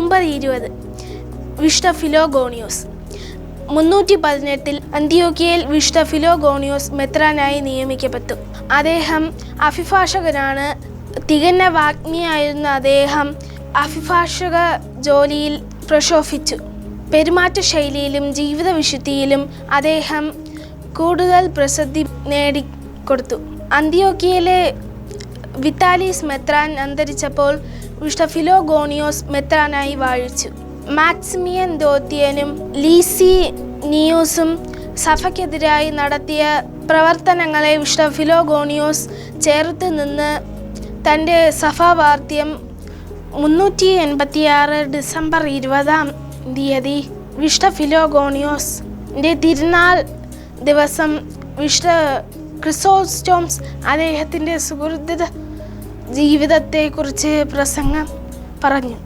November 20 വിശുദ്ധ ഫിലോഗോണിയോസ്. 318 അന്ത്യോക്യയിൽ വിശുദ്ധ ഫിലോഗോണിയോസ് മെത്രാനായി നിയമിക്കപ്പെട്ടു. അദ്ദേഹം അഭിഭാഷകനാണ്. തികഞ്ഞ വാഗ്മിയായിരുന്ന അദ്ദേഹം അഭിഭാഷക ജോലിയിൽ പ്രശോഭിച്ചു. പെരുമാറ്റ ശൈലിയിലും ജീവിത വിശുദ്ധിയിലും അദ്ദേഹം കൂടുതൽ പ്രസിദ്ധി നേടിക്കൊടുത്തു. അന്ത്യോക്യയിലെ വിത്താലീസ് മെത്രാൻ അന്തരിച്ചപ്പോൾ വിശുദ്ധ ഫിലോഗോണിയോസ് മെത്രാനായി വാഴിച്ചു. മാക്സിമിയൻ ദോത്യനും ലീസിനിയൂസും സഭയ്ക്കെതിരായി നടത്തിയ പ്രവർത്തനങ്ങളെ വിശുദ്ധ ഫിലോഗോണിയോസ് ചേർത്ത് നിന്ന് തൻ്റെ സഭാവാർത്തിയം 386 ഡിസംബർ 20 വിശുദ്ധ ഫിലോഗോണിയോസിൻ്റെ തിരുനാൾ ദിവസം വിശുദ്ധ ക്രിസോസ്റ്റോംസ് അദ്ദേഹത്തിൻ്റെ സുഹൃത്ത് ജീവിതത്തെക്കുറിച്ച് പ്രസംഗം പറഞ്ഞു.